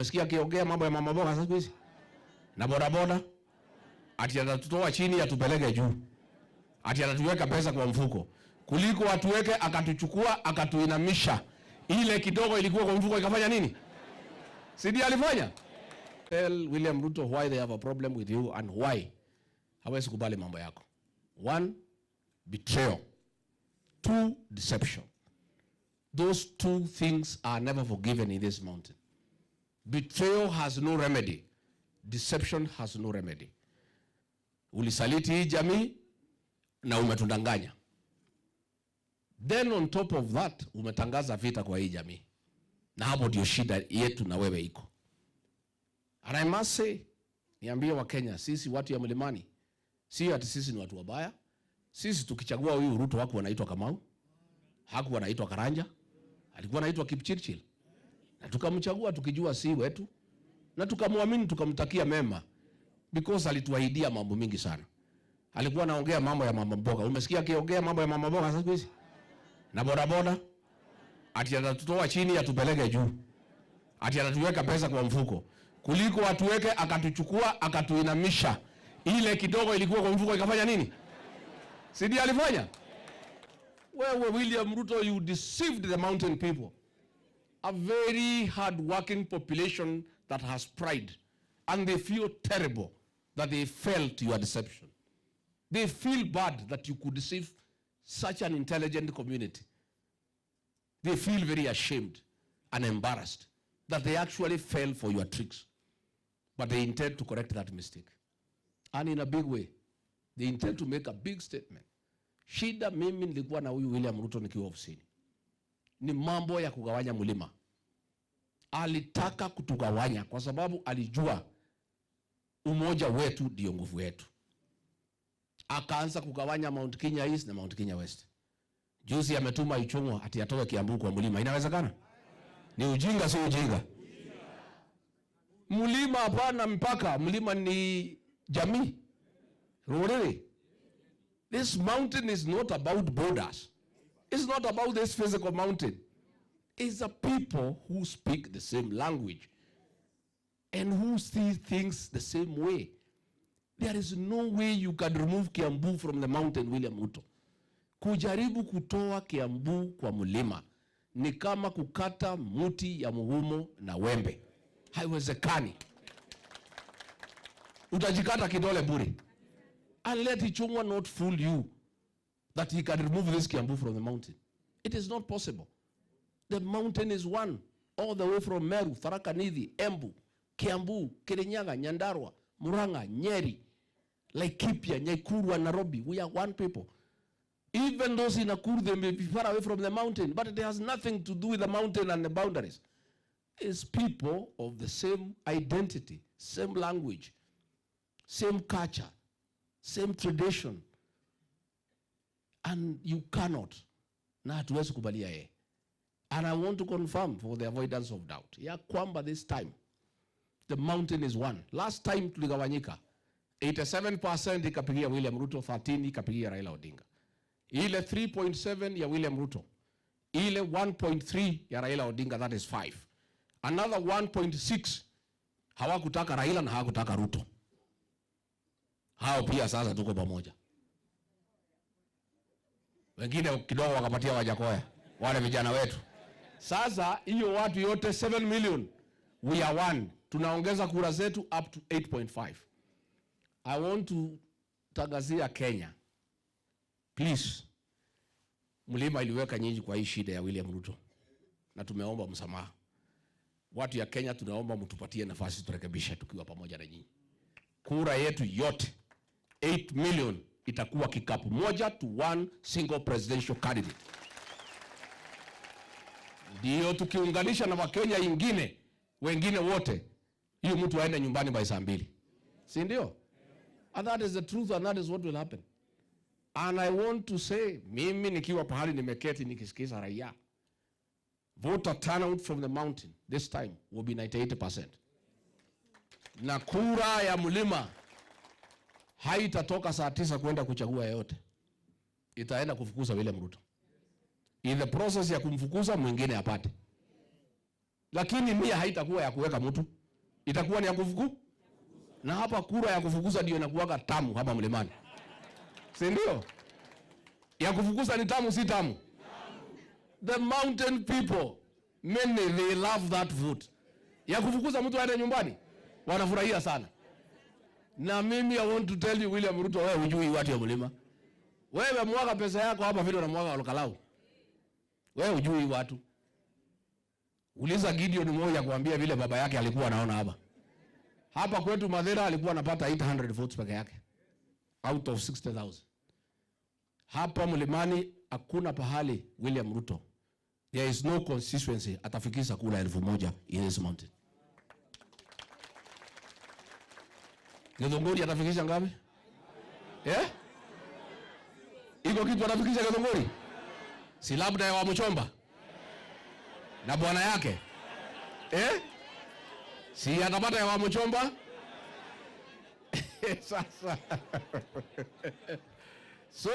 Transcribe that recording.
Sikia akiongea mambo ya mama mboga sasa hizi. Na boda boda. Ati atatutoa chini atupeleke juu. Ati atatuweka pesa kwa mfuko. Kuliko atuweke akatuchukua akatuinamisha. Ile kidogo ilikuwa kwa mfuko ikafanya nini? Sidi alifanya? Tell William Ruto why they have a problem with you and why hawezi kubali mambo yako. 1, betrayal. 2, deception. Those 2 things are never forgiven in this mountain. Betrayal has no remedy. Deception has no remedy. Ulisaliti hii jamii na umetudanganya. Then on top of that, umetangaza vita kwa hii jamii. Na hapo ndio shida yetu na wewe iko. And I must say, niambie wa Kenya, sisi watu ya mlimani, si ati sisi ni watu wabaya. Sisi tukichagua huyu Ruto hakuwa anaitwa Kamau, hakuwa anaitwa Karanja, alikuwa anaitwa Kipchirchir. Na tukamchagua tukijua si wetu, na tukamwamini tukamtakia mema because alituahidia mambo mingi sana. Alikuwa anaongea mambo ya mama mboga. Umesikia akiongea mambo ya mama mboga sasa hizi? Na boda boda. Ati atatutoa chini atupeleke juu. Ati atatuweka pesa kwa mfuko. Kuliko atuweke akatuchukua akatuinamisha. Ile kidogo ilikuwa kwa mfuko ikafanya nini? Sidi alifanya? Wewe William Ruto, you deceived the mountain people. A very hard-working population that has pride. And they feel terrible that they felt your deception. They feel bad that you could deceive such an intelligent community. They feel very ashamed and embarrassed that they actually fell for your tricks. But they intend to correct that mistake. And in a big way, they intend to make a big statement. Shida mimi nilikuwa na huyu William Ruto nikiwa ofisini. Ni mambo ya kugawanya mlima. Alitaka kutugawanya kwa sababu alijua umoja wetu ndio nguvu yetu. Akaanza kugawanya Mount Kenya East na Mount Kenya West. Juzi ametuma Ichung'wa ati atoe Kiambu kwa mlima. Inawezekana? Ni ujinga si ujinga? Mlima hapana mpaka, mlima ni jamii. Really? This mountain is not about borders. It's not about this physical mountain. It's a people who speak the same language and who see things the same way. There is no way you can remove Kiambu from the mountain, William Ruto. Kujaribu kutoa Kiambu kwa mlima ni kama kukata muti ya muhumo na wembe. Haiwezekani. Utajikata kidole bure. And let Ichung'wa not fool you that he can remove this Kiambu from the mountain. It is not possible. The mountain is one, all the way from Meru, Tharaka Nithi, Embu, Kiambu, Kirinyaga, Nyandarua, Murang'a, Nyeri, Laikipia, Nyakuru, and Nairobi. We are one people. Even those in Nakuru, they may be far away from the mountain, but it has nothing to do with the mountain and the boundaries. It's people of the same identity, same language, same culture, same tradition. And you cannot. Na hatuwezi kubalia yeye. And I want to confirm for the avoidance of doubt. Ya kwamba this time, the mountain is one. Last time tuligawanyika, 87% ikapigia William Ruto, 13 ikapigia Raila Odinga. Ile 3.7 ya William Ruto. Ile 1.3 ya Raila Odinga, that is 5. Another 1.6 hawakutaka Raila na hawakutaka Ruto. Hao pia sasa tuko pamoja. Wengine kidogo wakapatia Wajakoya, wale vijana wetu. Sasa hiyo watu yote 7 million, we are one. Tunaongeza kura zetu up to 8.5. I want to tangazia Kenya. Please, mlima iliweka nyinyi kwa hii shida ya William Ruto. Na tumeomba msamaha. Watu ya Kenya tunaomba mtupatie nafasi turekebishe tukiwa pamoja na nyinyi. Kura yetu yote 8 million itakuwa kikapu moja to one single presidential candidate. Ndio tukiunganisha na Wakenya ingine, wengine wote, hiyo mtu aende nyumbani by saa 2. Si ndio? And that is the truth and that is what will happen. And I want to say, mimi nikiwa pahali nimeketi nikisikiza raia, voter turnout from the mountain this time will be 98%. Na kura ya mlima haitatoka saa 9 kwenda kuchagua yote. Itaenda kufukuza William Ruto. In the process ya kumfukuza mwingine apate. Lakini nia haitakuwa ya kuweka mtu. Itakuwa ni ya kufukuza. Na hapa kura ya kufukuza ndio inakuwaga tamu hapa Mlimani. Si ndio? Ya kufukuza ni tamu si tamu? The mountain people, many they love that vote. Ya kufukuza mtu aende nyumbani, wanafurahia sana. Na mimi I want to tell you William Ruto, wewe hujui watu ya mlima. Wewe mwaga pesa yako hapa vile unamwaga Olkalau. Wewe hujui watu. Uliza Gideon mmoja kuambia vile baba yake alikuwa anaona hapa. Hapa kwetu Mathira alikuwa anapata 800 votes peke yake out of 60,000. Hapa Mlimani hakuna pahali William Ruto, there is no constituency atafikisha kula 1,000 in this mountain. Githunguri atafikisha ngapi? Iko kitu atafikisha Githunguri? Si labda ya Wamuchomba na bwana yake? Si atapata ya Wamuchomba? Sasa. So